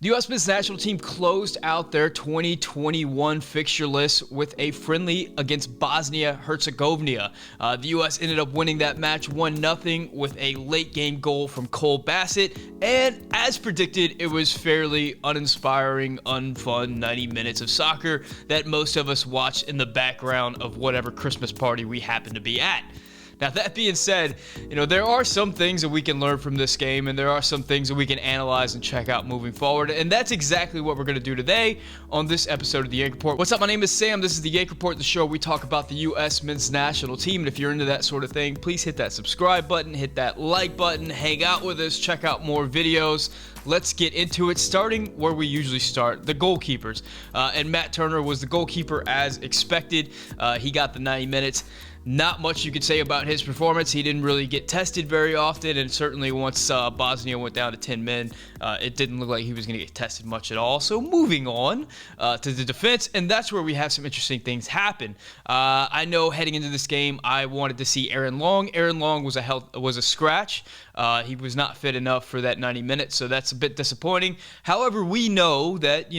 The U.S. men's national team closed out their 2021 fixture list with a friendly against Bosnia Herzegovina. The U.S. ended up winning that match 1-0 with a late game goal from Cole Bassett, and as predicted, it was fairly uninspiring, unfun 90 minutes of soccer that most of us watched in the background of whatever Christmas party we happen to be at. Now, that being said, there are some things that we can learn from this game, and there are some things that we can analyze and check out moving forward, and that's exactly what we're going to do today on this episode of the Yank Report. What's up? My name is Sam. This is the Yank Report, the show where we talk about the U.S. men's national team, and if you're into that sort of thing, please hit that subscribe button, hit that like button, hang out with us, check out more videos. Let's get into it, starting where we usually start, the goalkeepers. And Matt Turner was the goalkeeper as expected. He got the 90 minutes. Not much you could say about his performance. He didn't really get tested very often, and certainly once Bosnia went down to 10 men, it didn't look like he was going to get tested much at all. So moving on to the defense, and that's where we have some interesting things happen. I know heading into this game, I wanted to see Aaron Long. Aaron Long was a scratch. He was not fit enough for that 90 minutes, so that's a bit disappointing. However, we know that,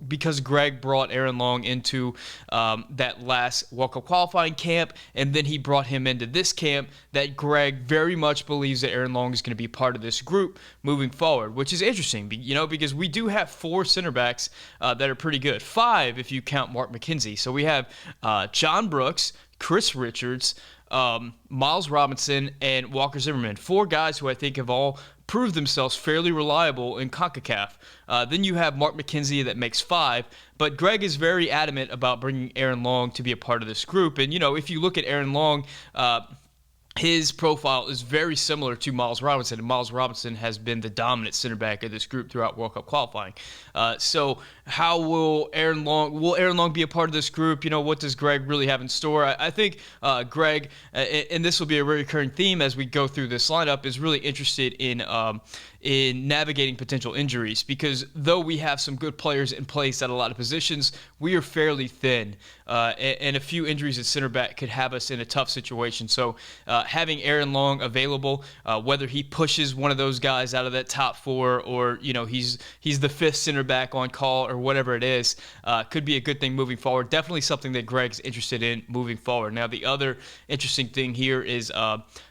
because Greg brought Aaron Long into that last World Cup qualifying camp, and then he brought him into this camp, that Greg very much believes that Aaron Long is going to be part of this group moving forward, which is interesting, because we do have 4 center backs that are pretty good. 5 if you count Mark McKenzie. So we have John Brooks, Chris Richards, Miles Robinson, and Walker Zimmerman. 4 guys who I think have all proved themselves fairly reliable in CONCACAF. Then you have Mark McKenzie that makes 5, but Greg is very adamant about bringing Aaron Long to be a part of this group. And, if you look at Aaron Long, his profile is very similar to Miles Robinson, and Miles Robinson has been the dominant center back of this group throughout World Cup qualifying. So how will Aaron Long be a part of this group? What does Greg really have in store? I think Greg, and this will be a recurring theme as we go through this lineup, is really interested in navigating potential injuries, because though we have some good players in place at a lot of positions, we are fairly thin, and a few injuries at center back could have us in a tough situation. So having Aaron Long available, whether he pushes one of those guys out of that top 4, or he's the 5th center back on call, or whatever it is, could be a good thing moving forward. Definitely something that Greg's interested in moving forward. Now, the other interesting thing here is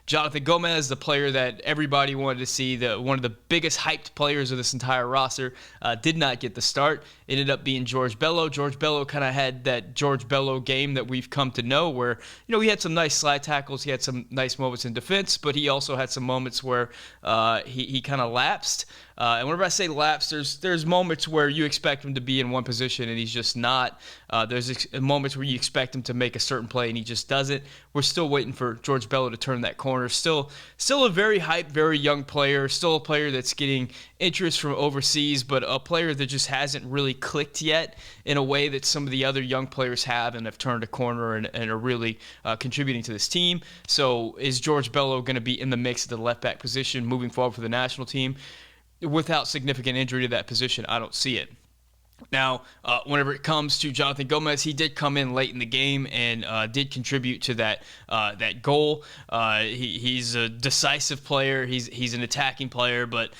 Jonathan Gomez, the player that everybody wanted to see, one of the biggest hyped players of this entire roster, did not get the start. Ended up being George Bello. George Bello kind of had that George Bello game that we've come to know, where he had some nice slide tackles, he had some nice moments in defense, but he also had some moments where he kind of lapsed. And whenever I say lapse, there's moments where you expect him to be in one position and he's just not. There's moments where you expect him to make a certain play and he just doesn't. We're still waiting for George Bello to turn that corner. Still a very hyped, very young player. Still a player that's getting interest from overseas, but a player that just hasn't really clicked yet in a way that some of the other young players have and have turned a corner and are really contributing to this team. So is George Bello going to be in the mix at the left back position moving forward for the national team? Without significant injury to that position, I don't see it. Now, whenever it comes to Jonathan Gomez, he did come in late in the game and did contribute to that goal. He's a decisive player. He's an attacking player, but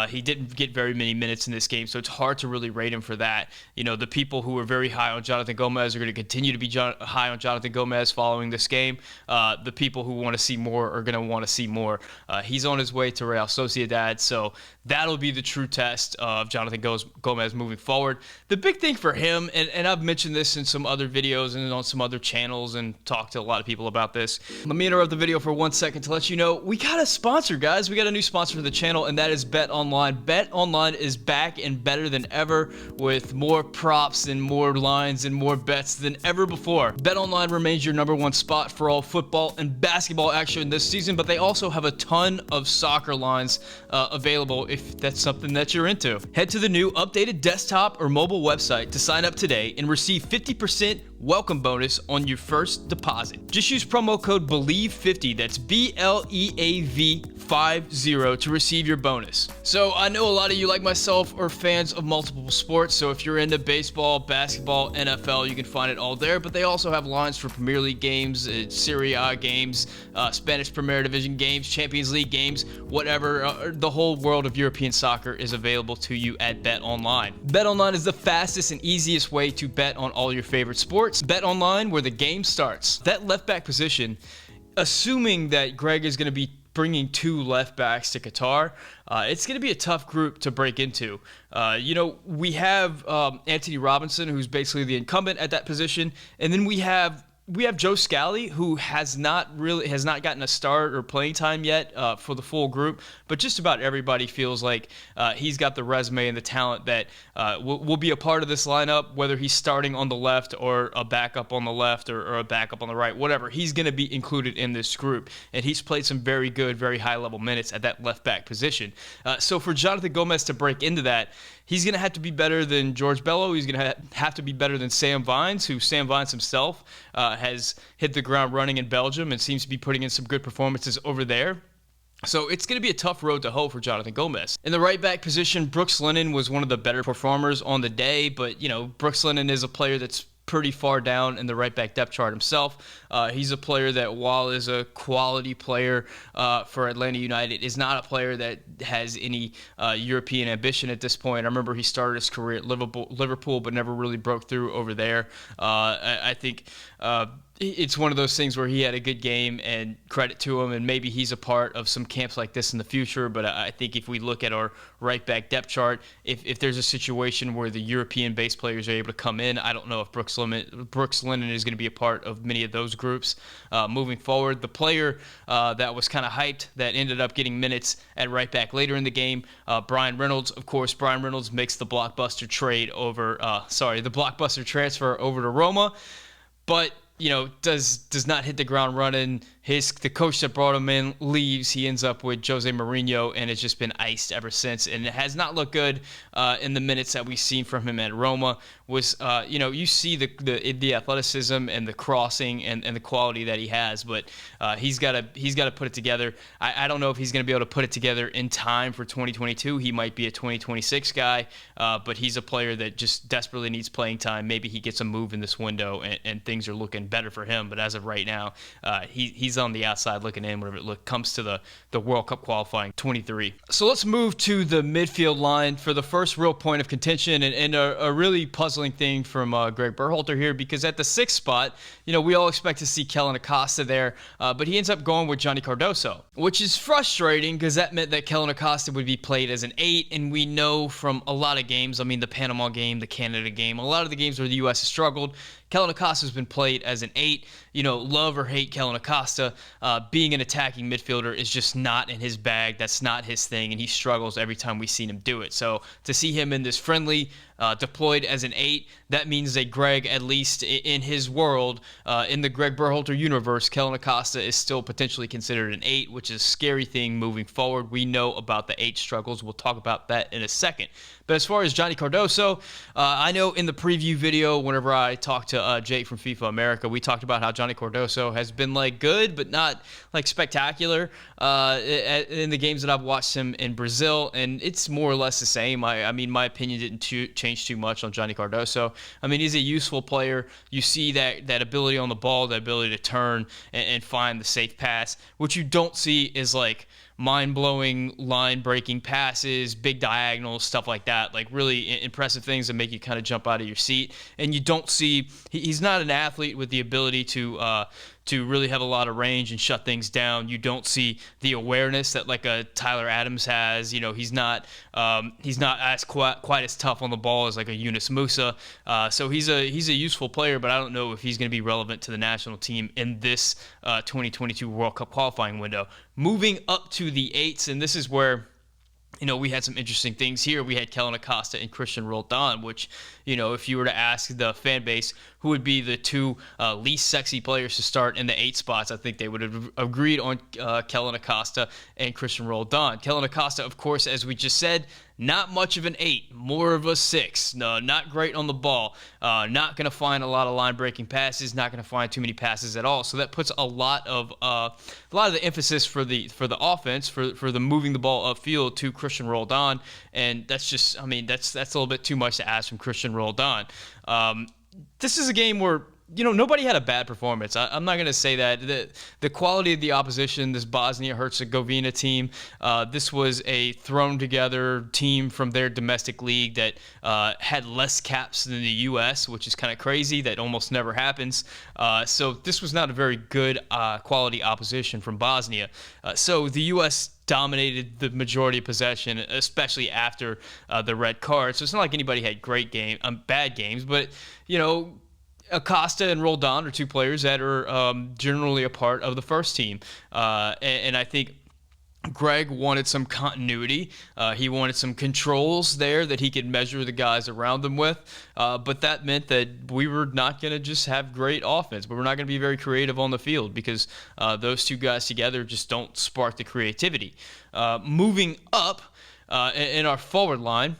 he didn't get very many minutes in this game, so it's hard to really rate him for that. The people who are very high on Jonathan Gomez are going to continue to be high on Jonathan Gomez following this game. The people who want to see more are going to want to see more. He's on his way to Real Sociedad, so that'll be the true test of Jonathan Gomez moving forward. The big thing for him, and I've mentioned this in some other videos and on some other channels and talked to a lot of people about this. Let me interrupt the video for 1 second to let you know we got a sponsor, guys. We got a new sponsor for the channel, and that is BetOnline. BetOnline is back and better than ever with more props and more lines and more bets than ever before. BetOnline remains your #1 spot for all football and basketball action this season, but they also have a ton of soccer lines available if that's something that you're into. Head to the new updated desktop or mobile website to sign up today and receive 50% welcome bonus on your first deposit. Just use promo code BELIEVE50, that's BLEAV50, to receive your bonus. So I know a lot of you, like myself, are fans of multiple sports, so if you're into baseball, basketball, NFL, you can find it all there, but they also have lines for Premier League games, Serie A games, Spanish Premier Division games, Champions League games, whatever. The whole world of European soccer is available to you at BetOnline. BetOnline is the fastest and easiest way to bet on all your favorite sports. BetOnline, where the game starts. That left back position, assuming that Greg is going to be bringing two left backs to Qatar, it's going to be a tough group to break into. We have Anthony Robinson, who's basically the incumbent at that position, and then we have Joe Scally, who has not gotten a start or playing time yet for the full group, but just about everybody feels like he's got the resume and the talent that will be a part of this lineup, whether he's starting on the left or a backup on the left or a backup on the right, whatever. He's going to be included in this group, and he's played some very good, very high-level minutes at that left back position. So for Jonathan Gomez to break into that, he's going to have to be better than George Bello. He's going to have to be better than Sam Vines, who Sam Vines himself has hit the ground running in Belgium and seems to be putting in some good performances over there. So it's going to be a tough road to hoe for Jonathan Gomez. In the right back position, Brooks Lennon was one of the better performers on the day, but, Brooks Lennon is a player that's pretty far down in the right back depth chart himself. He's a player that, while is a quality player for Atlanta United, is not a player that has any European ambition at this point. I remember he started his career at Liverpool, but never really broke through over there. I think it's one of those things where he had a good game, and credit to him, and maybe he's a part of some camps like this in the future. But I think if we look at our right back depth chart, if there's a situation where the European-based players are able to come in, I don't know if Brooks Lennon is going to be a part of many of those groups moving forward. The player that was kind of hyped that ended up getting minutes at right back later in the game, Brian Reynolds. Of course, Brian Reynolds makes the blockbuster transfer over to Roma, but does not hit the ground running. The coach that brought him in leaves. He ends up with Jose Mourinho, and it's just been iced ever since. And it has not looked good in the minutes that we've seen from him at Roma. You see the athleticism and the crossing and the quality that he has, but he's got to put it together. I don't know if he's going to be able to put it together in time for 2022. He might be a 2026 guy, but he's a player that just desperately needs playing time. Maybe he gets a move in this window, and things are looking better for him. But as of right now, he's on the outside looking in whenever it comes to the World Cup qualifying 23. So let's move to the midfield line for the first real point of contention, and a really puzzling thing from Greg Berhalter here, because at the 6th spot, we all expect to see Kellyn Acosta there, but he ends up going with Johnny Cardoso, which is frustrating because that meant that Kellyn Acosta would be played as an 8, and we know from a lot of games, the Panama game, the Canada game, a lot of the games where the U.S. has struggled, Kellyn Acosta has been played as an 8. Love or hate Kellyn Acosta, being an attacking midfielder is just not in his bag. That's not his thing, and he struggles every time we've seen him do it. So to see him in this friendly, deployed as an 8, that means that Greg, at least in his world, in the Greg Berhalter universe, Kellyn Acosta is still potentially considered an 8, which is a scary thing moving forward. We know about the 8 struggles. We'll talk about that in a second. But as far as Johnny Cardoso, I know in the preview video, whenever I talked to Jake from FIFA America, we talked about how Johnny Cardoso has been good, but not spectacular in the games that I've watched him in Brazil, and it's more or less the same. My opinion didn't change too much on Johnny Cardoso. He's a useful player. You see that ability on the ball, that ability to turn and find the safe pass. What you don't see is mind-blowing, line-breaking passes, big diagonals, stuff like that, really impressive things that make you kind of jump out of your seat. And you don't see he's not an athlete with the ability to really have a lot of range and shut things down. You don't see the awareness that a Tyler Adams has. He's not as quite as tough on the ball as a Yunus Musa. So he's a useful player, but I don't know if he's going to be relevant to the national team in this 2022 World Cup qualifying window. Moving up to the 8s, and this is where we had some interesting things here. We had Kellyn Acosta and Christian Roldan, which, if you were to ask the fan base who would be the two least sexy players to start in the 8 spots, I think they would have agreed on Kellyn Acosta and Christian Roldan. Kellyn Acosta, of course, as we just said, Not much of an 8, more of a 6. No, not great on the ball. Not going to find a lot of line-breaking passes. Not going to find too many passes at all. So that puts a lot of the emphasis for the offense for the moving the ball upfield to Christian Roldan, and that's just, I mean, that's a little bit too much to ask from Christian Roldan. This is a game where, nobody had a bad performance. I'm not going to say that. The quality of the opposition, this Bosnia Herzegovina team, this was a thrown-together team from their domestic league that had less caps than the U.S., which is kind of crazy. That almost never happens. So this was not a very good quality opposition from Bosnia. So the U.S. dominated the majority of possession, especially after the red card. So it's not like anybody had bad games, but, Acosta and Roldan are two players that are generally a part of the first team. And I think Greg wanted some continuity. He wanted some controls there that he could measure the guys around him with. But that meant that we were not going to just have great offense. But we're not going to be very creative on the field because those two guys together just don't spark the creativity. Moving up in our forward line,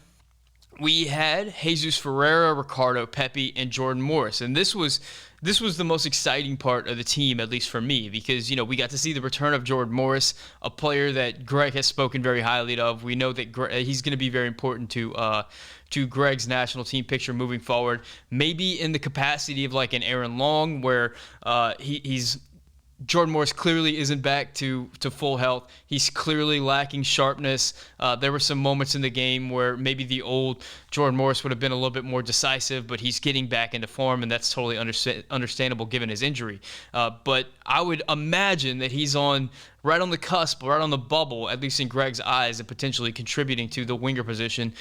we had Jesus Ferreira, Ricardo Pepe, and Jordan Morris. And this was the most exciting part of the team, at least for me, because, we got to see the return of Jordan Morris, a player that Greg has spoken very highly of. We know that he's going to be very important to Greg's national team picture moving forward, maybe in the capacity of like an Aaron Long, where Jordan Morris clearly isn't back to full health. He's clearly lacking sharpness. There were some moments in the game where maybe the old Jordan Morris would have been a little bit more decisive, but he's getting back into form, and that's totally understandable given his injury. But I would imagine that he's right on the cusp, right on the bubble, at least in Greg's eyes, and potentially contributing to the winger position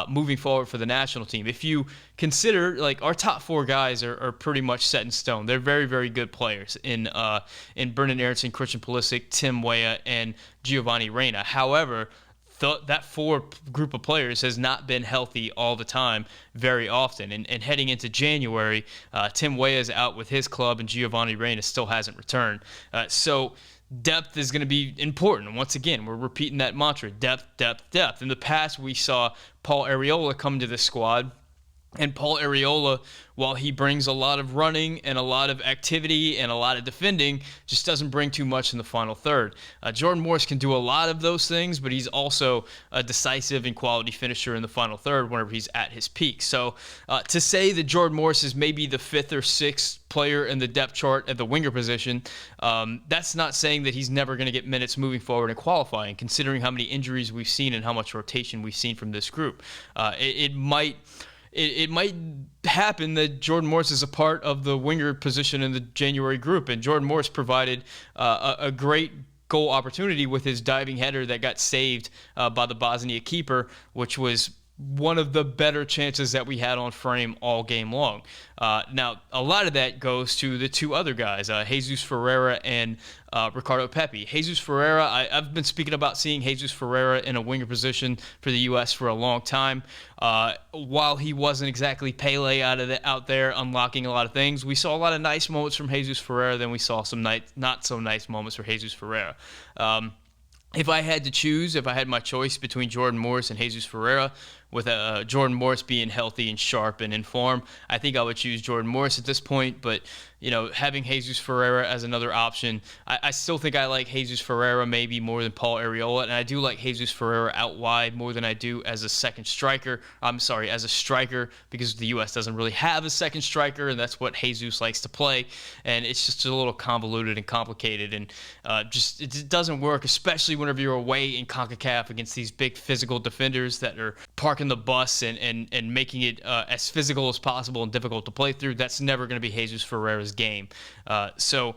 moving forward for the national team. If you consider, like, our top 4 guys are pretty much set in stone. They're very, very good players in Brendan Aronson, Christian Pulisic, Tim Weah, and Giovanni Reyna. However, that 4 group of players has not been healthy all the time very often. And heading into January, Tim Weah is out with his club, and Giovanni Reyna still hasn't returned. So depth is going to be important. Once again, we're repeating that mantra, depth, depth, depth. In the past, we saw Paul Arriola come to the squad, and Paul Arriola, while he brings a lot of running and a lot of activity and a lot of defending, just doesn't bring too much in the final third. Jordan Morris can do a lot of those things, but he's also a decisive and quality finisher in the final third whenever he's at his peak. So to say that Jordan Morris is maybe the 5th or 6th player in the depth chart at the winger position, that's not saying that he's never going to get minutes moving forward in qualifying, considering how many injuries we've seen and how much rotation we've seen from this group. It might happen that Jordan Morris is a part of the winger position in the January group, and Jordan Morris provided a great goal opportunity with his diving header that got saved by the Bosnia keeper, which was one of the better chances that we had on frame all game long. Now, a lot of that goes to the 2 other guys, Jesus Ferreira and Ricardo Pepe. Jesus Ferreira, I've been speaking about seeing Jesus Ferreira in a winger position for the U.S. for a long time. While he wasn't exactly Pele out there unlocking a lot of things, we saw a lot of nice moments from Jesus Ferreira, then we saw some not so nice moments for Jesus Ferreira. If I had to choose, if I had my choice between Jordan Morris and Jesus Ferreira, with Jordan Morris being healthy and sharp and in form, I think I would choose Jordan Morris at this point. But, having Jesus Ferreira as another option, I still think I like Jesus Ferreira maybe more than Paul Arriola, and I do like Jesus Ferreira out wide more than I do as a striker, because the U.S. doesn't really have a second striker, and that's what Jesus likes to play, and it's just a little convoluted and complicated, and it doesn't work, especially whenever you're away in CONCACAF against these big physical defenders that are parking the bus and making it as physical as possible and difficult to play through. That's never going to be Jesus Ferreira's game. So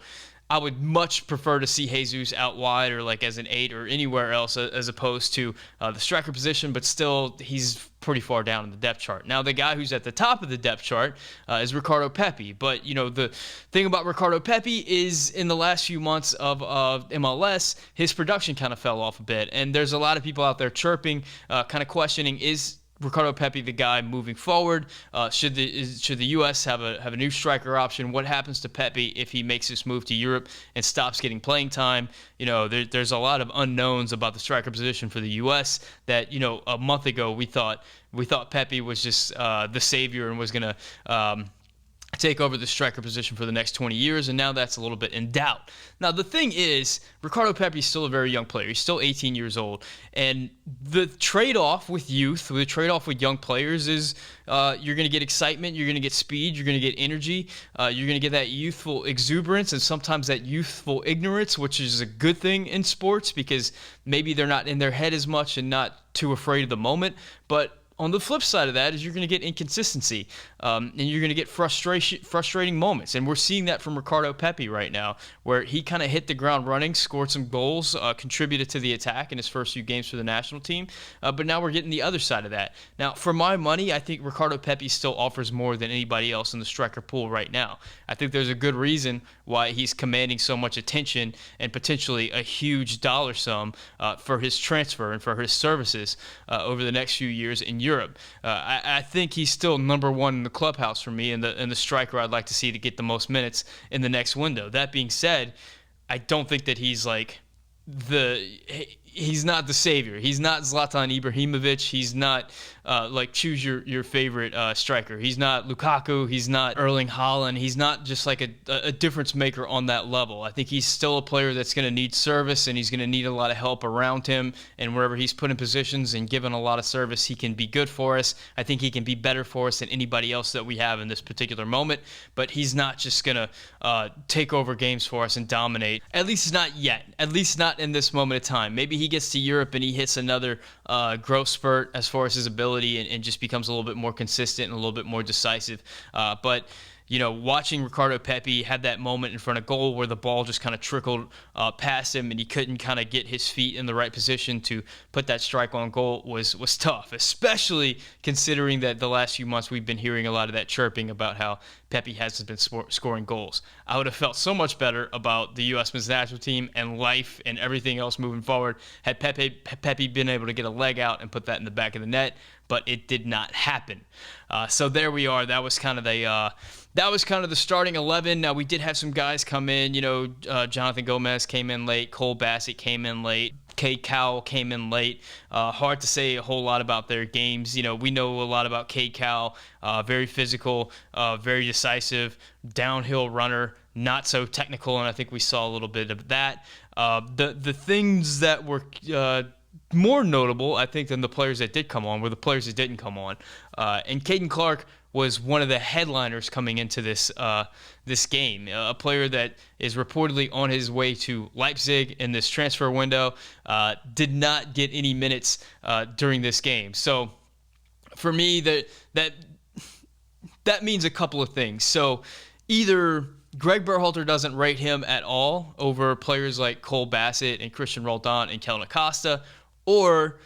I would much prefer to see Jesus out wide or like as an 8 or anywhere else as opposed to the striker position, but still he's pretty far down in the depth chart. Now, the guy who's at the top of the depth chart is Ricardo Pepe. But, the thing about Ricardo Pepe is in the last few months of MLS, his production kind of fell off a bit. And there's a lot of people out there chirping, kind of questioning, is Ricardo Pepe the guy moving forward? Should the U.S. have a new striker option? What happens to Pepe if he makes this move to Europe and stops getting playing time? There's a lot of unknowns about the striker position for the U.S. that a month ago we thought Pepe was just the savior and was gonna take over the striker position for the next 20 years, and now that's a little bit in doubt. Now, the thing is, Ricardo Pepe is still a very young player. He's still 18 years old, and the trade-off with youth, the trade-off with young players is you're going to get excitement, you're going to get speed, you're going to get energy, you're going to get that youthful exuberance and sometimes that youthful ignorance, which is a good thing in sports because maybe they're not in their head as much and not too afraid of the moment, but on the flip side of that is you're going to get inconsistency, and you're going to get frustrating moments. And we're seeing that from Ricardo Pepe right now, where he kind of hit the ground running, scored some goals, contributed to the attack in his first few games for the national team. But now we're getting the other side of that. Now, for my money, I think Ricardo Pepe still offers more than anybody else in the striker pool right now. I think there's a good reason why he's commanding so much attention and potentially a huge dollar sum for his transfer and for his services over the next few years in Europe. I think he's still number one in the clubhouse for me and the striker I'd like to see to get the most minutes in the next window. That being said, I don't think that he's not the savior. He's not Zlatan Ibrahimovic. He's not choose your favorite striker. He's not Lukaku. He's not Erling Haaland. He's not just like a difference maker on that level. I think he's still a player that's going to need service, and he's going to need a lot of help around him. And wherever he's put in positions and given a lot of service, he can be good for us. I think he can be better for us than anybody else that we have in this particular moment. But he's not just going to take over games for us and dominate. At least not yet. At least not in this moment of time. Maybe he gets to Europe and he hits another growth spurt as far as his ability and just becomes a little bit more consistent and a little bit more decisive. But watching Ricardo Pepe have that moment in front of goal where the ball just kind of trickled past him and he couldn't kind of get his feet in the right position to put that strike on goal was tough, especially considering that the last few months we've been hearing a lot of that chirping about how Pepe hasn't been scoring goals. I would have felt so much better about the U.S. men's national team and life and everything else moving forward had Pepe been able to get a leg out and put that in the back of the net, but it did not happen. So there we are. That was kind of the starting 11. Now we did have some guys come in. Jonathan Gomez came in late. Cole Bassett came in late. Cade Cowell came in late. Hard to say a whole lot about their games. We know a lot about Cade Cowell. Very physical, very decisive, downhill runner, not so technical, and I think we saw a little bit of that. The things that were more notable, I think, than the players that did come on were the players that didn't come on. And Caden Clark was one of the headliners coming into this game, a player that is reportedly on his way to Leipzig in this transfer window, did not get any minutes during this game. So for me, that means a couple of things. So either Greg Berhalter doesn't rate him at all over players like Cole Bassett and Christian Roldan and Kellen Acosta, or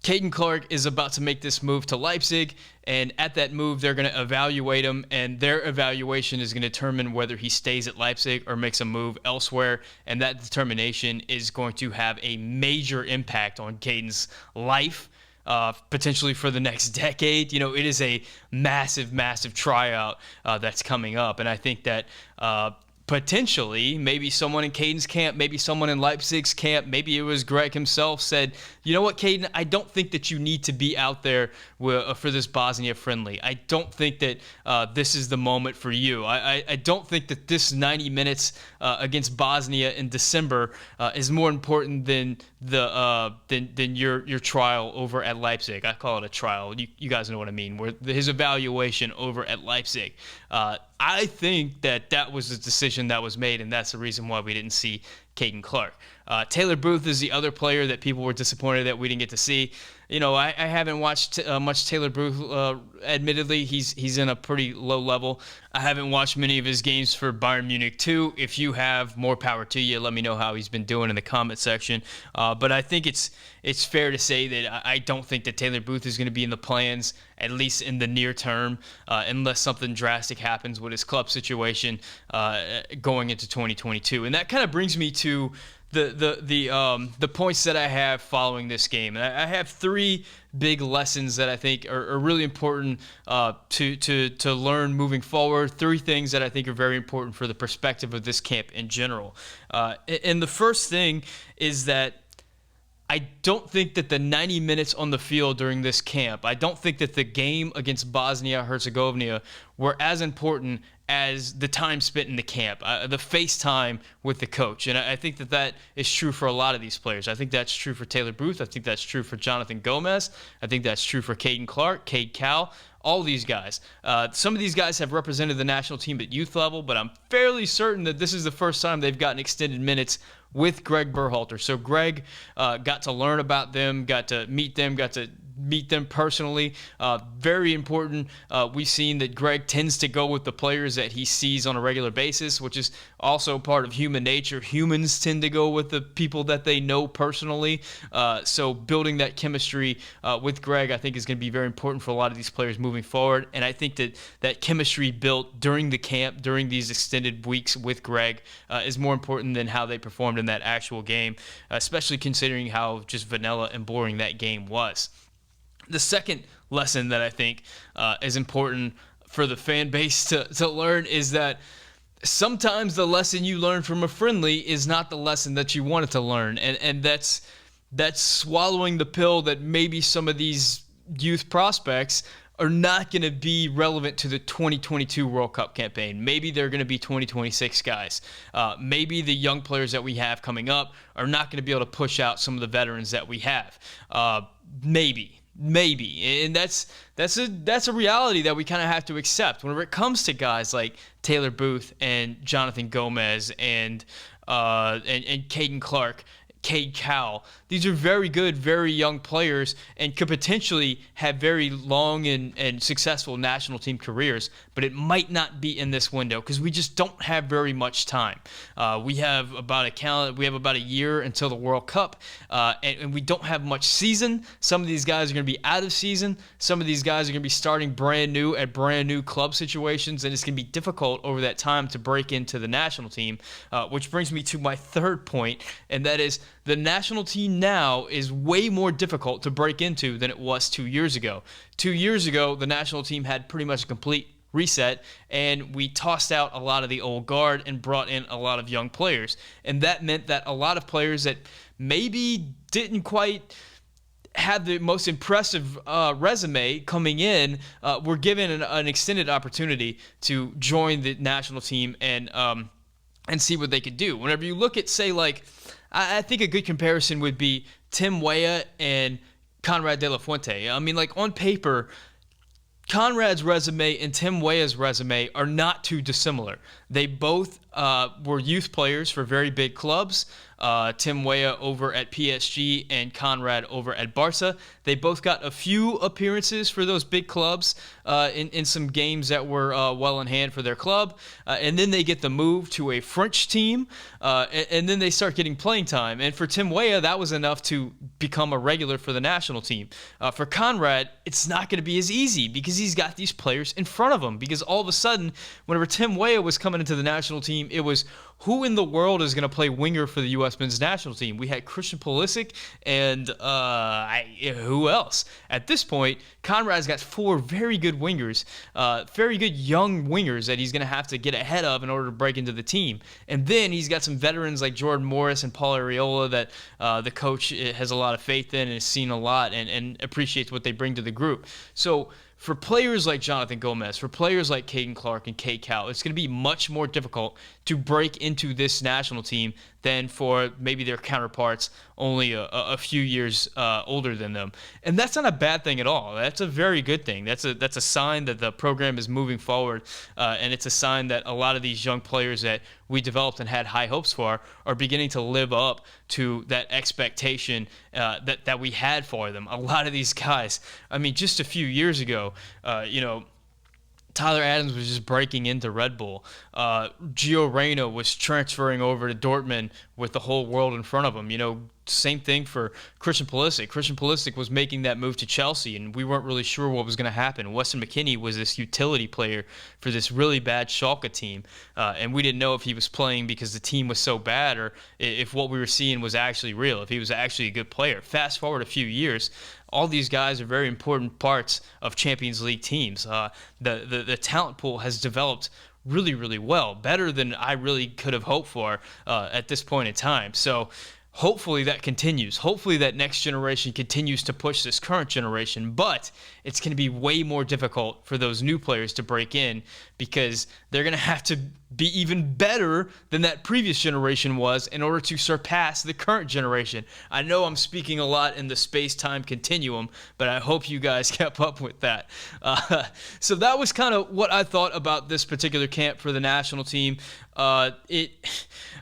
Caden Clark is about to make this move to Leipzig, and at that move, they're going to evaluate him, and their evaluation is going to determine whether he stays at Leipzig or makes a move elsewhere, and that determination is going to have a major impact on Caden's life, potentially for the next decade. It is a massive, massive tryout that's coming up, and I think that potentially, maybe someone in Caden's camp, maybe someone in Leipzig's camp, maybe it was Greg himself, said, you know what, Caden, I don't think that you need to be out there for this Bosnia friendly. I don't think that this is the moment for you. I don't think that this 90 minutes against Bosnia in December is more important than your trial over at Leipzig. I call it a trial. You guys know what I mean. Where his evaluation over at Leipzig. I think that was the decision that was made, and that's the reason why we didn't see Caden Clark. Taylor Booth is the other player that people were disappointed that we didn't get to see. I haven't watched much Taylor Booth. Admittedly, he's in a pretty low level. I haven't watched many of his games for Bayern Munich too. If you have, more power to you. Let me know how he's been doing in the comment section. But I think it's fair to say that I don't think that Taylor Booth is going to be in the plans, at least in the near term, unless something drastic happens with his club situation going into 2022. And that kind of brings me to the points that I have following this game, and I have three big lessons that I think are really important to learn moving forward. Three things that I think are very important for the perspective of this camp in general. And the first thing is that I don't think that the 90 minutes on the field during this camp, I don't think that the game against Bosnia Herzegovina were as important as the time spent in the camp, the face time with the coach. And I think that is true for a lot of these players. I think that's true for Taylor Booth. I think that's true for Jonathan Gomez. I think that's true for Caden Clark, Cade Cowell, all these guys. Some of these guys have represented the national team at youth level, but I'm fairly certain that this is the first time they've gotten extended minutes with Greg Berhalter. So Greg got to learn about them, got to meet them personally. Very important. We've seen that Greg tends to go with the players that he sees on a regular basis, which is also part of human nature. Humans tend to go with the people that they know personally. So building that chemistry with Greg, I think, is going to be very important for a lot of these players moving forward. And I think that chemistry built during the camp, during these extended weeks with Greg, is more important than how they performed in that actual game, especially considering how just vanilla and boring that game was. The second lesson that I think is important for the fan base to learn is that sometimes the lesson you learn from a friendly is not the lesson that you wanted to learn. And that's swallowing the pill that maybe some of these youth prospects are not going to be relevant to the 2022 World Cup campaign. Maybe they're going to be 2026 guys. Maybe the young players that we have coming up are not going to be able to push out some of the veterans that we have. Maybe, and that's a reality that we kind of have to accept whenever it comes to guys like Taylor Booth and Jonathan Gomez and Caden Clark, Cade Cowell. These are very good, very young players and could potentially have very long and successful national team careers, but it might not be in this window because we just don't have very much time. We have about a year until the World Cup, and we don't have much season. Some of these guys are going to be out of season. Some of these guys are going to be starting brand new at brand new club situations, and it's going to be difficult over that time to break into the national team, which brings me to my third point, and that is the national team now is way more difficult to break into than it was 2 years ago. 2 years ago, the national team had pretty much a complete reset, and we tossed out a lot of the old guard and brought in a lot of young players. And that meant that a lot of players that maybe didn't quite have the most impressive resume coming in were given an extended opportunity to join the national team and see what they could do. Whenever you look at, say, like, I think a good comparison would be Tim Weah and Conrad De La Fuente. I mean, like, on paper, Conrad's resume and Tim Weah's resume are not too dissimilar. They both were youth players for very big clubs. Tim Weah over at PSG and Conrad over at Barca. They both got a few appearances for those big clubs in some games that were well in hand for their club. And then they get the move to a French team, and then they start getting playing time. And for Tim Weah, that was enough to become a regular for the national team. For Conrad, it's not going to be as easy because he's got these players in front of him. Because all of a sudden, whenever Tim Weah was coming into the national team, it was who in the world is going to play winger for the U.S. men's national team? We had Christian Pulisic and who else? At this point, Conrad's got four very good wingers, very good young wingers that he's going to have to get ahead of in order to break into the team. And then he's got some veterans like Jordan Morris and Paul Arriola that the coach has a lot of faith in and has seen a lot and appreciates what they bring to the group. So for players like Jonathan Gomez, for players like Caden Clark and Cade Cowell, it's going to be much more difficult to break into this national team than for maybe their counterparts only a few years older than them. And that's not a bad thing at all. That's a very good thing. That's a sign that the program is moving forward, and it's a sign that a lot of these young players that we developed and had high hopes for are beginning to live up to that expectation that we had for them. A lot of these guys, I mean, just a few years ago, Tyler Adams was just breaking into Red Bull. Gio Reyna was transferring over to Dortmund with the whole world in front of him. Same thing for Christian Pulisic. Christian Pulisic was making that move to Chelsea, and we weren't really sure what was going to happen. Weston McKennie was this utility player for this really bad Schalke team, and we didn't know if he was playing because the team was so bad or if what we were seeing was actually real, if he was actually a good player. Fast forward a few years, all these guys are very important parts of Champions League teams. The talent pool has developed really, really well, better than I really could have hoped for at this point in time. So hopefully that continues. Hopefully that next generation continues to push this current generation, but it's going to be way more difficult for those new players to break in because they're going to have to be even better than that previous generation was in order to surpass the current generation. I know I'm speaking a lot in the space-time continuum, but I hope you guys kept up with that. So that was kind of what I thought about this particular camp for the national team. I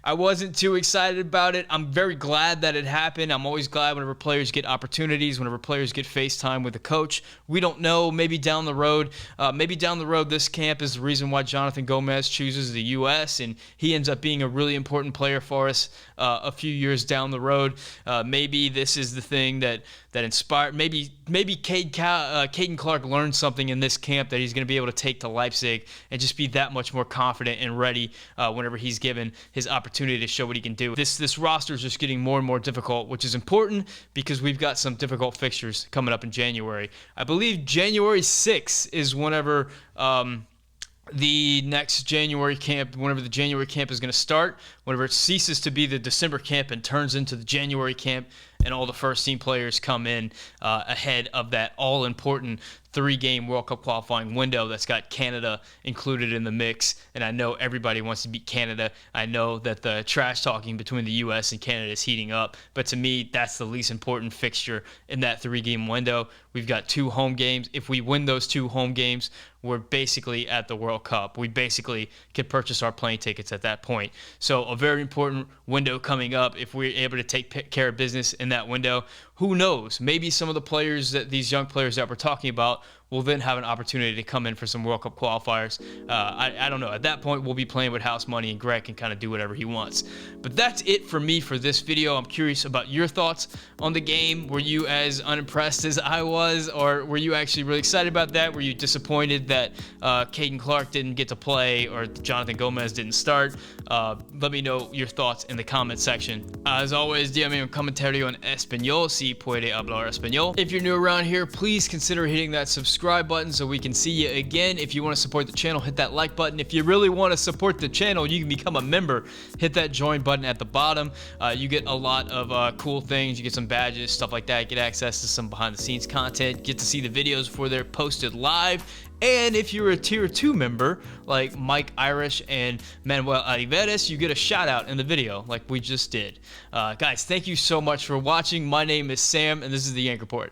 wasn't too excited about it. I'm very glad that it happened. I'm always glad whenever players get opportunities, whenever players get FaceTime with a coach. We don't know, maybe down the road, this camp is the reason why Jonathan Gomez chooses the U.S. and he ends up being a really important player for us a few years down the road. Maybe this is the thing that inspired. Maybe Caden Clark learned something in this camp that he's going to be able to take to Leipzig and just be that much more confident and ready whenever he's given his opportunity to show what he can do. This roster is just getting more and more difficult, which is important because we've got some difficult fixtures coming up in January. I believe January 6th is whenever the next January camp, whenever the January camp is going to start, whenever it ceases to be the December camp and turns into the January camp, and all the first team players come in ahead of that all-important 3-game World Cup qualifying window that's got Canada included in the mix. And I know everybody wants to beat Canada. I know that the trash talking between the U.S. and Canada is heating up. But to me, that's the least important fixture in that 3-game window. We've got 2 home games. If we win those 2 home games, we're basically at the World Cup. We basically could purchase our plane tickets at that point. So a very important window coming up. If we're able to take care of business in that window, who knows? Maybe some of the players, these young players that we're talking about, will then have an opportunity to come in for some World Cup qualifiers. I don't know. At that point, we'll be playing with house money, and Greg can kind of do whatever he wants. But that's it for me for this video. I'm curious about your thoughts on the game. Were you as unimpressed as I was, or were you actually really excited about that? Were you disappointed that Caden Clark didn't get to play or Jonathan Gomez didn't start? Let me know your thoughts in the comment section. As always, dígame un comentario en español si puede hablar español. If you're new around here, please consider hitting that subscribe button so we can see you again. If you want to support the channel, hit that like button. If you really want to support the channel, you can become a member. Hit that join button at the bottom. You get a lot of cool things. You get some badges, stuff like that. Get access to some behind the scenes content. Get to see the videos before they're posted live. And if you're a tier 2 member like Mike Irish and Manuel Oliveres, you get a shout out in the video like we just did. Guys, thank you so much for watching. My name is Sam and this is the Yank Report.